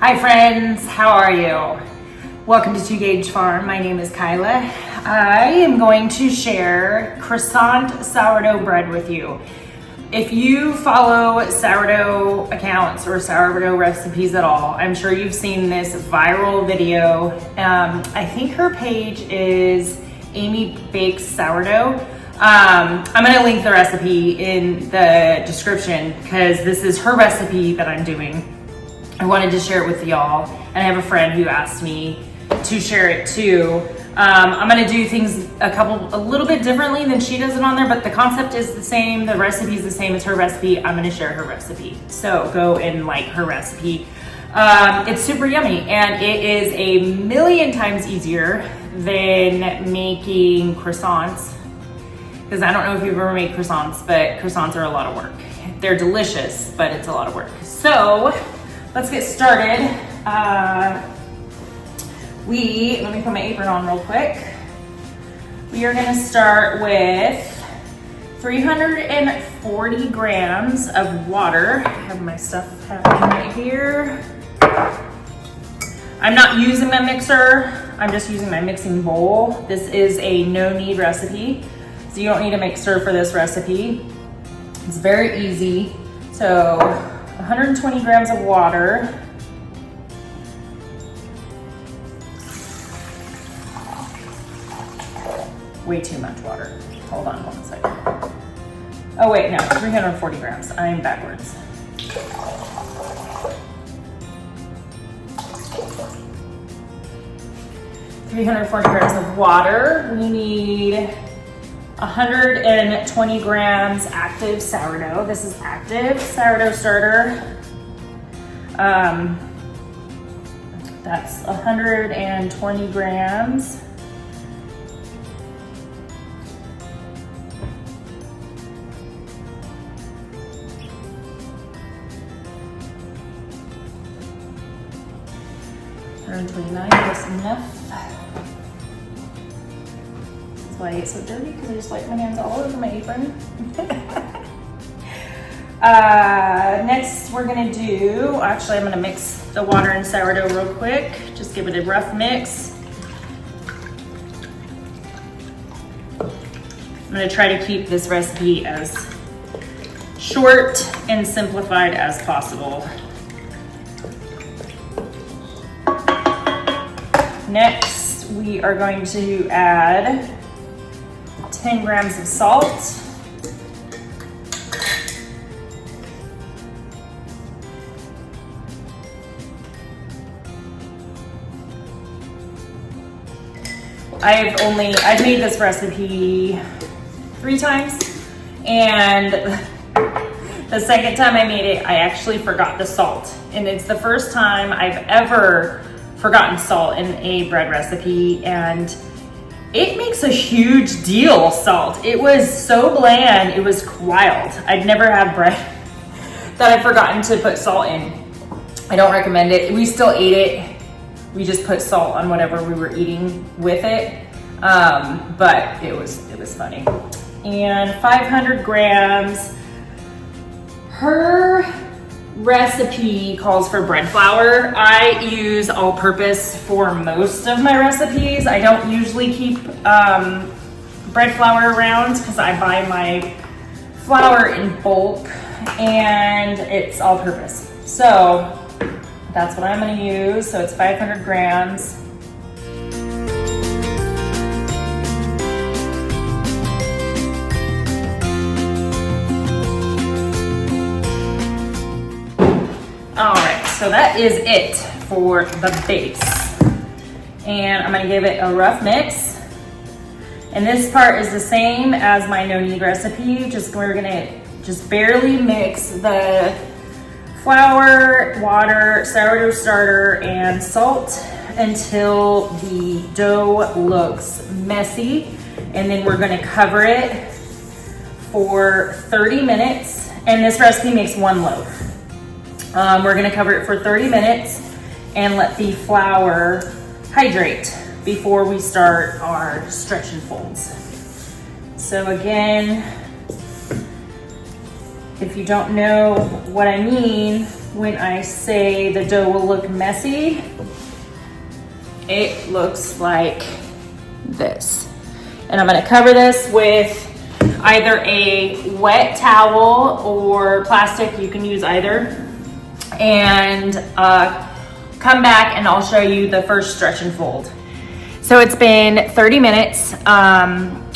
Hi friends, how are you? Welcome to 2 Gauge Farm. My name is Kyla. I am going to share croissant sourdough bread with you. If you follow sourdough accounts or sourdough recipes at all, I'm sure you've seen this viral video. I think her page is Amy Bakes Sourdough. I'm gonna link the recipe in the description because this is her recipe that I'm doing. I wanted to share it with y'all, and I have a friend who asked me to share it too. I'm gonna do things a little bit differently than she does it on there, but the concept is the same, the recipe is the same as her recipe. I'm gonna share her recipe. So go and like her recipe. It's super yummy, and it is a million times easier than making croissants. Because I don't know if you've ever made croissants, but croissants are a lot of work. They're delicious, but it's a lot of work. So let's get started. Let me put my apron on real quick. We are gonna start with 340 grams of water. I have my stuff happening right here. I'm not using my mixer. I'm just using my mixing bowl. This is a no-knead recipe, so you don't need a mixer for this recipe. It's very easy. So 120 grams of water. Way too much water. Hold on 1 second. Oh wait, no, 340 grams. I'm backwards. $340 grams of water. We need 120 grams active sourdough. This is active sourdough starter. That's 120 grams. That's enough. That's why I get so dirty, because I just wipe my hands all over my apron. Next we're gonna do, actually I'm gonna mix the water and sourdough real quick. Just give it a rough mix. I'm gonna try to keep this recipe as short and simplified as possible. Next, we are going to add 10 grams of salt. I've made this recipe 3 times, and the second time I made it, I actually forgot the salt. And it's the first time I've ever forgotten salt in a bread recipe, and it makes a huge deal, salt. It was so bland, it was wild. I'd never had bread that I'd forgotten to put salt in. I don't recommend it. We still ate it. We just put salt on whatever we were eating with it, but it was funny. And 500 grams. Her recipe calls for bread flour. I use all-purpose for most of my recipes. I don't usually keep bread flour around because I buy my flour in bulk and it's all-purpose. So that's what I'm gonna use. So it's 500 grams. All right, so that is it for the base. And I'm gonna give it a rough mix. And this part is the same as my no-knead recipe. We're gonna just barely mix the flour, water, sourdough starter, and salt until the dough looks messy. And then we're gonna cover it for 30 minutes. And this recipe makes 1 loaf. We're gonna cover it for 30 minutes and let the flour hydrate before we start our stretch and folds. So again, if you don't know what I mean, when I say the dough will look messy, it looks like this. And I'm gonna cover this with either a wet towel or plastic, you can use either. And come back and I'll show you the first stretch and fold. So it's been 30 minutes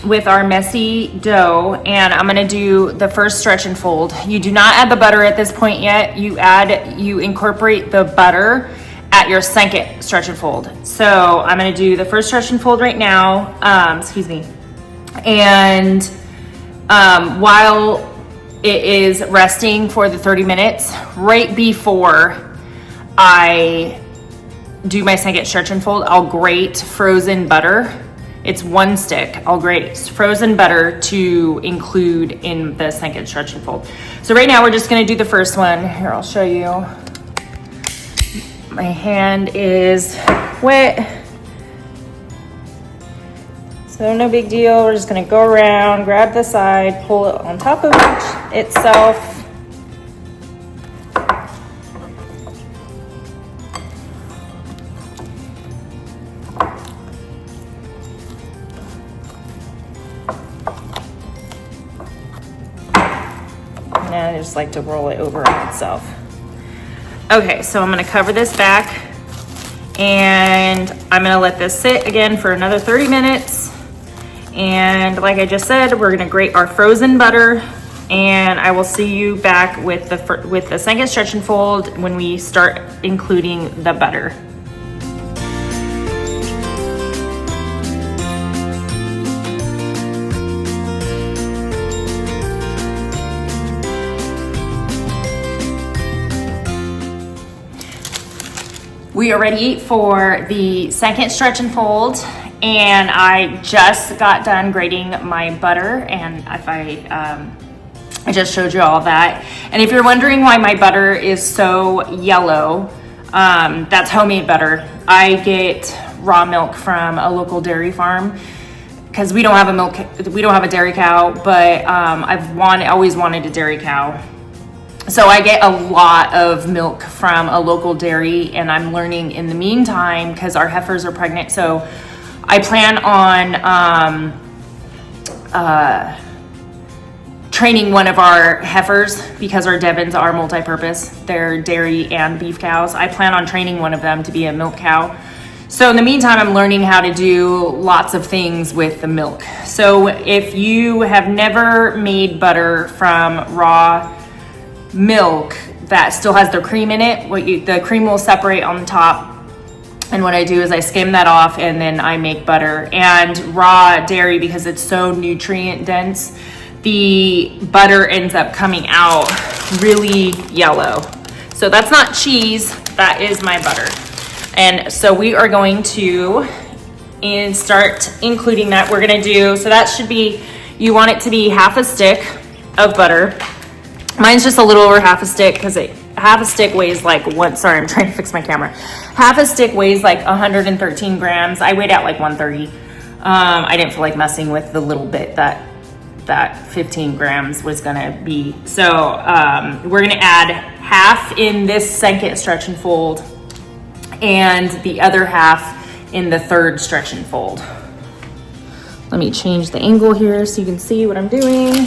with our messy dough, and I'm gonna do the first stretch and fold. You do not add the butter at this point yet. You incorporate the butter at your second stretch and fold. So I'm gonna do the first stretch and fold right now, and while it is resting for the 30 minutes, right before I do my second stretch and fold, I'll grate frozen butter. It's 1 stick. I'll grate frozen butter to include in the second stretch and fold. So right now we're just gonna do the first one. Here, I'll show you. My hand is wet, so no big deal. We're just gonna go around, grab the side, pull it on top of itself. And I just like to roll it over on itself. Okay, so I'm gonna cover this back and I'm gonna let this sit again for another 30 minutes. And like I just said, we're gonna grate our frozen butter, and I will see you back with the second stretch and fold when we start including the butter. We are ready for the second stretch and fold, and I just got done grating my butter, and I just showed you all that. And if you're wondering why my butter is so yellow, that's homemade butter. I get raw milk from a local dairy farm because we don't have a dairy cow, but I've always wanted a dairy cow. So I get a lot of milk from a local dairy, and I'm learning in the meantime because our heifers are pregnant. So I plan on training one of our heifers, because our Devons are multi-purpose. They're dairy and beef cows. I plan on training one of them to be a milk cow. So in the meantime, I'm learning how to do lots of things with the milk. So if you have never made butter from raw milk that still has the cream in it, the cream will separate on the top, and what I do is I skim that off and then I make butter. And raw dairy, because it's so nutrient dense, the butter ends up coming out really yellow. So that's not cheese, that is my butter. And so we are going to start including that. We're gonna do, so that should be, you want it to be half a stick of butter. Mine's just a little over half a stick because half a stick weighs like sorry, I'm trying to fix my camera. Half a stick weighs like 113 grams. I weighed out like 130. I didn't feel like messing with the little bit that 15 grams was gonna be. So we're gonna add half in this second stretch and fold and the other half in the third stretch and fold. Let me change the angle here so you can see what I'm doing.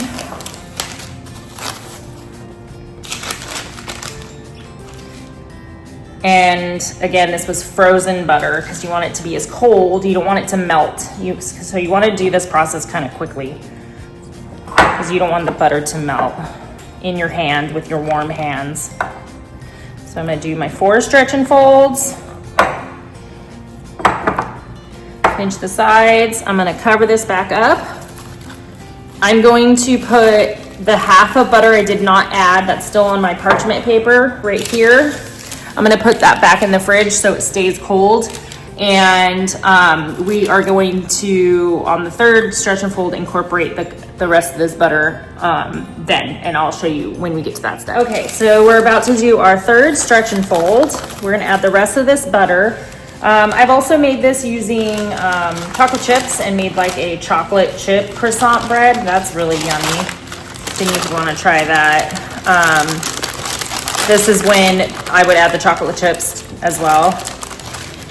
And again, this was frozen butter because you want it to be as cold. You don't want it to melt. So you want to do this process kind of quickly because you don't want the butter to melt in your hand with your warm hands. So I'm going to do my 4 stretch and folds. Pinch the sides. I'm going to cover this back up. I'm going to put the half of butter I did not add, that's still on my parchment paper right here. I'm gonna put that back in the fridge so it stays cold. And we are going to, on the third stretch and fold, incorporate the rest of this butter then, and I'll show you when we get to that step. Okay, so we're about to do our third stretch and fold. We're gonna add the rest of this butter. I've also made this using chocolate chips and made like a chocolate chip croissant bread. That's really yummy. So you wanna try that. This is when I would add the chocolate chips as well.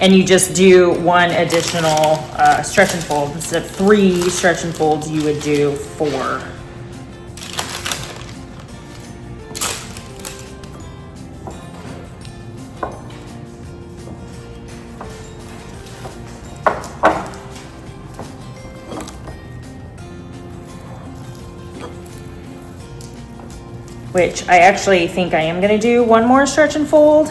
And you just do one additional stretch and fold. Instead of 3 stretch and folds, you would do 4. Which I actually think I am gonna do one more stretch and fold.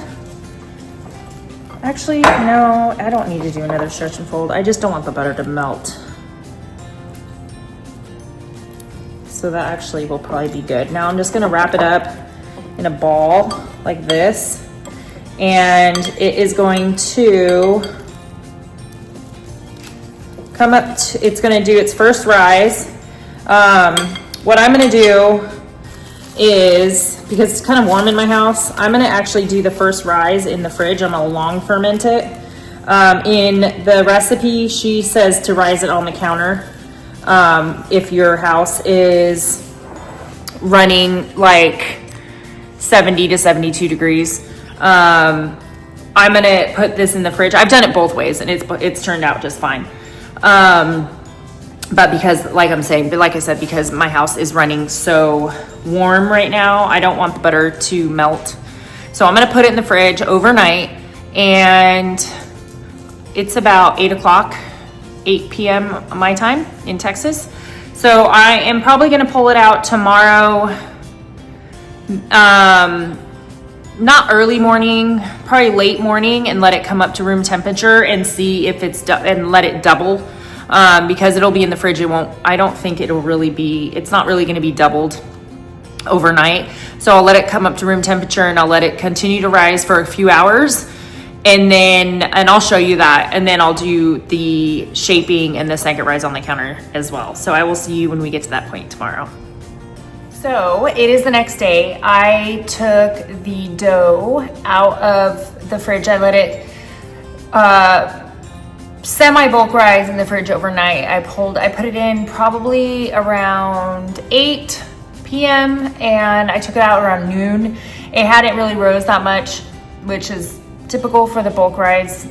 Actually, no, I don't need to do another stretch and fold. I just don't want the butter to melt. So that actually will probably be good. Now I'm just gonna wrap it up in a ball like this. And it is going to come up, it's gonna do its first rise. What I'm gonna do is, because it's kind of warm in my house, I'm gonna actually do the first rise in the fridge. I'm gonna long ferment it. In the recipe, she says to rise it on the counter. If your house is running like 70 to 72 degrees. I'm gonna put this in the fridge. I've done it both ways and it's turned out just fine. But because, like I said, because my house is running so warm right now, I don't want the butter to melt. So I'm gonna put it in the fridge overnight, and it's about 8 p.m. my time in Texas. So I am probably gonna pull it out tomorrow. Not early morning, probably late morning, and let it come up to room temperature and see if and let it double. Because it'll be in the fridge. I don't think it's not really going to be doubled overnight. So I'll let it come up to room temperature and I'll let it continue to rise for a few hours. And I'll show you that. And then I'll do the shaping and the second rise on the counter as well. So I will see you when we get to that point tomorrow. So it is the next day. I took the dough out of the fridge. I let it, semi-bulk rise in the fridge overnight. I put it in probably around 8 p.m. and I took it out around noon. It hadn't really rose that much, which is typical for the bulk rise,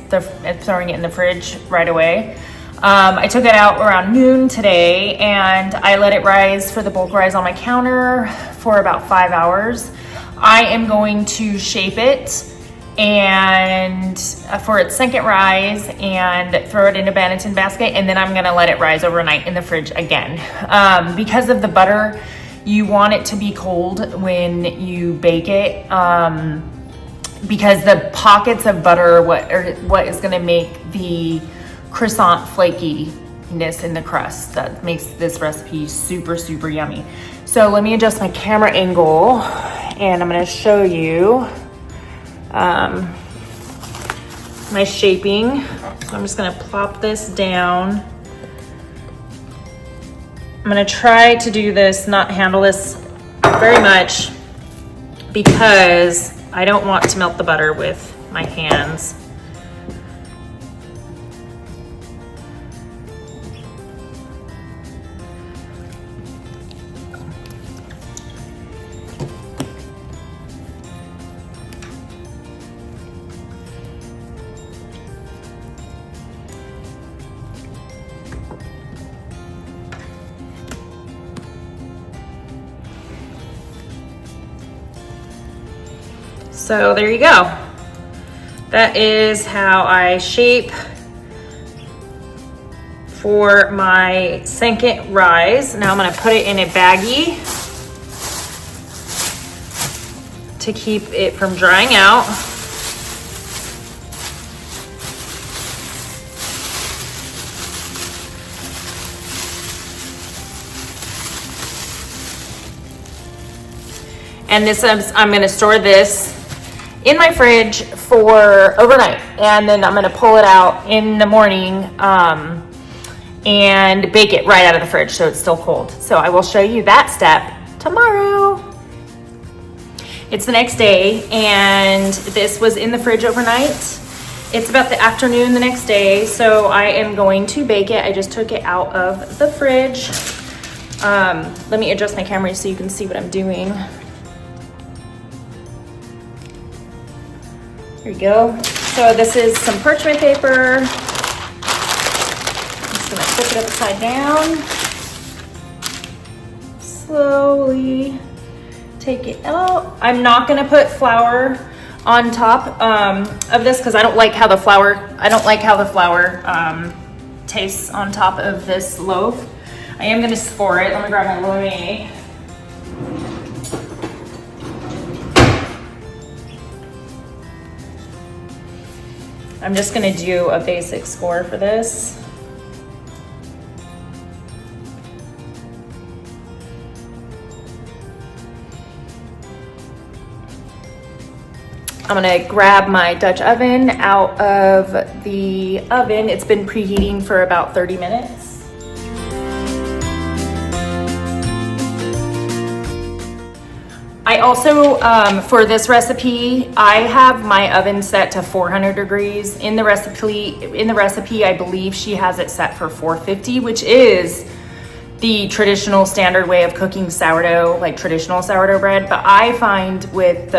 throwing it in the fridge right away. I took it out around noon today and I let it rise for the bulk rise on my counter for about 5 hours. I am going to shape it and for its second rise and throw it in a Banneton basket, and then I'm gonna let it rise overnight in the fridge again. Because of the butter, you want it to be cold when you bake it, because the pockets of butter are what is gonna make the croissant flakiness in the crust that makes this recipe super, super yummy. So let me adjust my camera angle and I'm gonna show you my shaping. So I'm just gonna plop this down. I'm gonna try to do this, not handle this very much, because I don't want to melt the butter with my hands. So there you go. That is how I shape for my second rise. Now I'm gonna put it in a baggie to keep it from drying out. And this, I'm gonna store this in my fridge for overnight, and then I'm gonna pull it out in the morning and bake it right out of the fridge so it's still cold. So I will show you that step tomorrow. It's the next day and this was in the fridge overnight. It's about the afternoon the next day, so I am going to bake it. I just took it out of the fridge. Let me adjust my camera so you can see what I'm doing. Here we go. So this is some parchment paper. I'm just gonna flip it upside down. Slowly take it out. I'm not gonna put flour on top of this because I don't like how the flour tastes on top of this loaf. I am gonna pour it. Let me grab my loaf. I'm just gonna do a basic score for this. I'm gonna grab my Dutch oven out of the oven. It's been preheating for about 30 minutes. I also, for this recipe, I have my oven set to 400 degrees. In the recipe, I believe she has it set for 450, which is the traditional standard way of cooking sourdough, like traditional sourdough bread. But I find with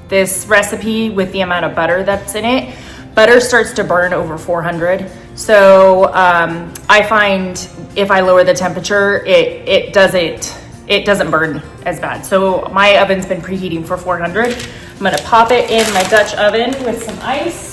this recipe, with the amount of butter that's in it, butter starts to burn over 400. So I find if I lower the temperature, it doesn't burn as bad. So my oven's been preheating for 400. I'm gonna pop it in my Dutch oven with some ice.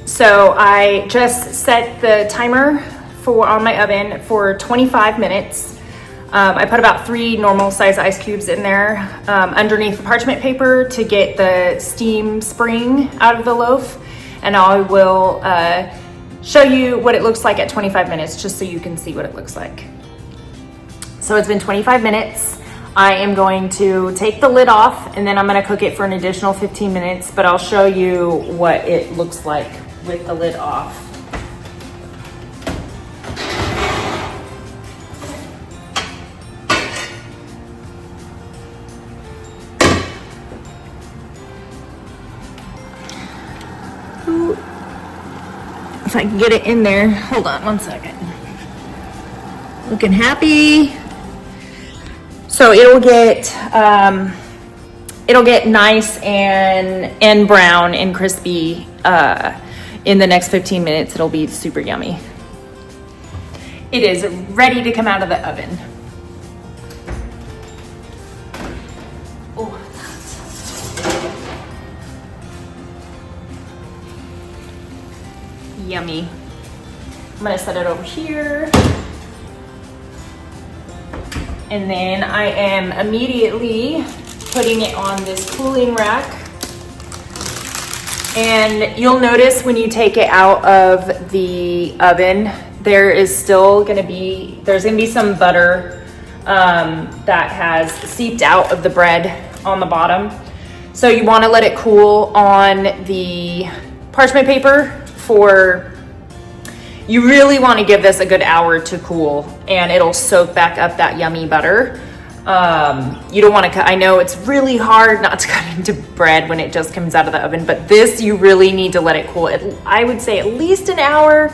So I just set the timer on my oven for 25 minutes. I put about 3 normal size ice cubes in there underneath the parchment paper to get the steam spring out of the loaf. And I will show you what it looks like at 25 minutes just so you can see what it looks like. So it's been 25 minutes. I am going to take the lid off and then I'm gonna cook it for an additional 15 minutes, but I'll show you what it looks like with the lid off. Ooh. If I can get it in there, hold on one second. Looking happy. So it'll get nice and brown and crispy in the next 15 minutes. It'll be super yummy. It is ready to come out of the oven. Oh. Yummy. I'm gonna set it over here. And then I am immediately putting it on this cooling rack. And you'll notice when you take it out of the oven, there's gonna be some butter that has seeped out of the bread on the bottom. So you wanna let it cool on the parchment paper you really wanna give this a good hour to cool and it'll soak back up that yummy butter. You don't want to cut. I know it's really hard not to cut into bread when it just comes out of the oven, but this you really need to let it cool. I would say at least an hour.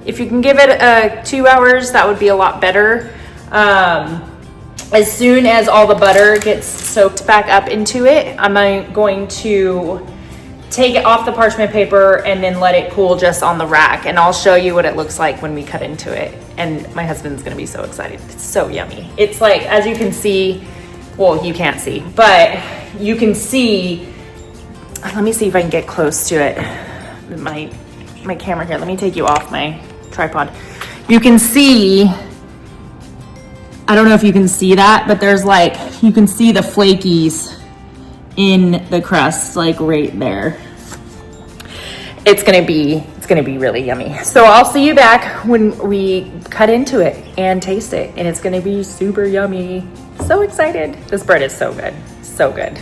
If you can give it 2 hours, that would be a lot better. As soon as all the butter gets soaked back up into it, I'm going to take it off the parchment paper and then let it cool just on the rack. And I'll show you what it looks like when we cut into it. And my husband's gonna be so excited. It's so yummy. It's like, as you can see, well, you can't see, but you can see, let me see if I can get close to it. My camera here, let me take you off my tripod. You can see, I don't know if you can see that, but there's like, you can see the flakies in the crust, like right there. It's gonna be really yummy. So I'll see you back when we cut into it and taste it, and it's gonna be super yummy. So excited. This bread is so good, so good.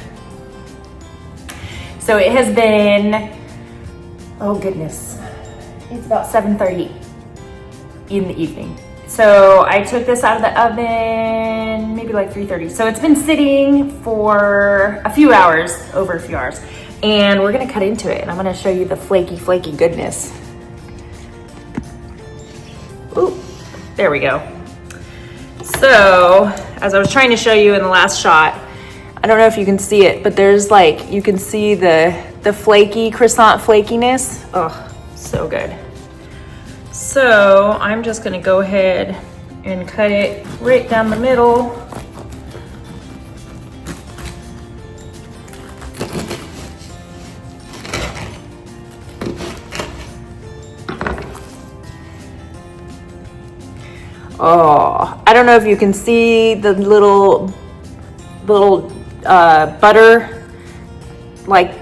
So it has been, oh goodness, it's about 7:30 in the evening. So I took this out of the oven, maybe like 3:30. So it's been sitting for a few hours, over a few hours. And we're gonna cut into it and I'm gonna show you the flaky goodness. Ooh, there we go. So, as I was trying to show you in the last shot, I don't know if you can see it, but there's like, you can see the flaky croissant flakiness. Oh, so good. So I'm just gonna go ahead and cut it right down the middle. Oh, I don't know if you can see the little butter like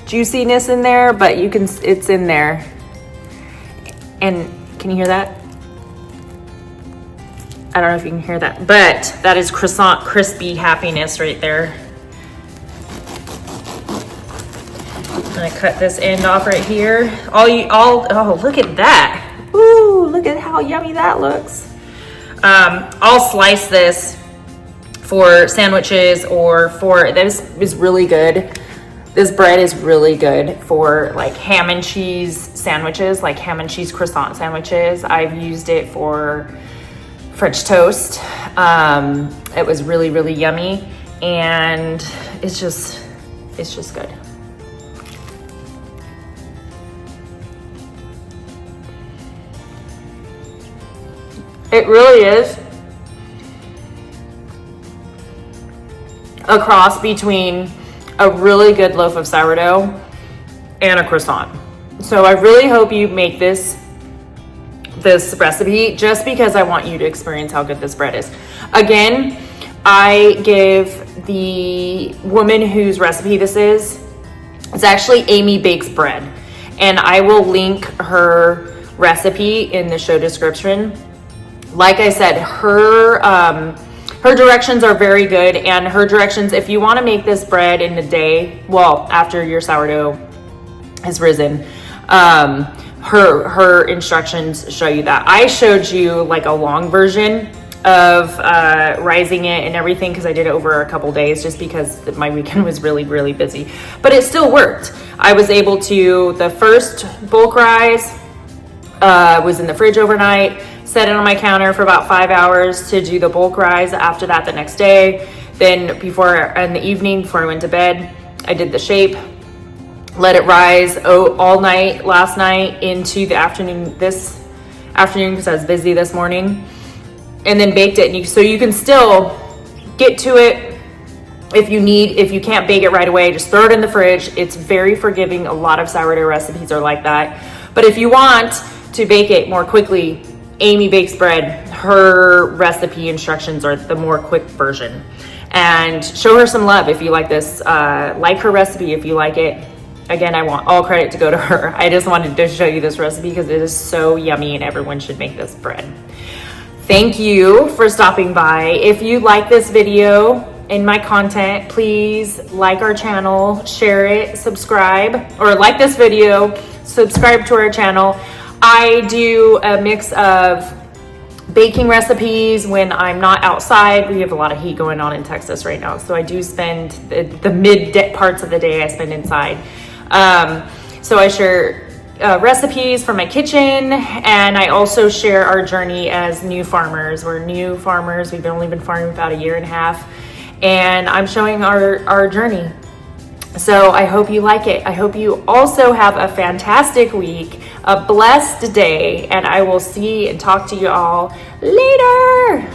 juiciness in there, but you can, it's in there. And can you hear that? I don't know if you can hear that, but that is croissant crispy happiness right there. I'm gonna cut this end off right here. Oh, look at that. Ooh, look at how yummy that looks. I'll slice this for sandwiches or this is really good. This bread is really good for like ham and cheese sandwiches, like ham and cheese croissant sandwiches. I've used it for French toast. It was really yummy, and it's just good. It really is a cross between a really good loaf of sourdough and a croissant. So I really hope you make this recipe just because I want you to experience how good this bread is. Again, I give the woman whose recipe this is, it's actually Amy Bakes Bread, and I will link her recipe in the show description. Like I said, her directions are very good, and her directions, if you want to make this bread in the day, well, after your sourdough has risen, her instructions show you that. I showed you like a long version of rising it and everything because I did it over a couple days just because my weekend was really busy, but it still worked. I was able to, the first bulk rise was in the fridge overnight, set it on my counter for about 5 hours to do the bulk rise. After that, the next day, then in the evening before I went to bed, I did the shape, let it rise all night last night into the afternoon this afternoon because I was busy this morning, and then baked it. So you can still get to it if you can't bake it right away, just throw it in the fridge. It's very forgiving. A lot of sourdough recipes are like that. But if you want to bake it more quickly, Amy Bakes Bread, her recipe instructions are the more quick version. And show her some love if you like this. Like her recipe if you like it. Again, I want all credit to go to her. I just wanted to show you this recipe because it is so yummy and everyone should make this bread. Thank you for stopping by. If you like this video and my content, please like our channel, share it, subscribe, or like this video, subscribe to our channel. I do a mix of baking recipes when I'm not outside. We have a lot of heat going on in Texas right now, so I do spend the mid parts of the day I spend inside. So I share recipes from my kitchen, and I also share our journey as new farmers. We're new farmers. We've only been farming about 1.5 years, and I'm showing our journey. So I hope you like it. I hope you also have a fantastic week, a blessed day, and I will see and talk to you all later.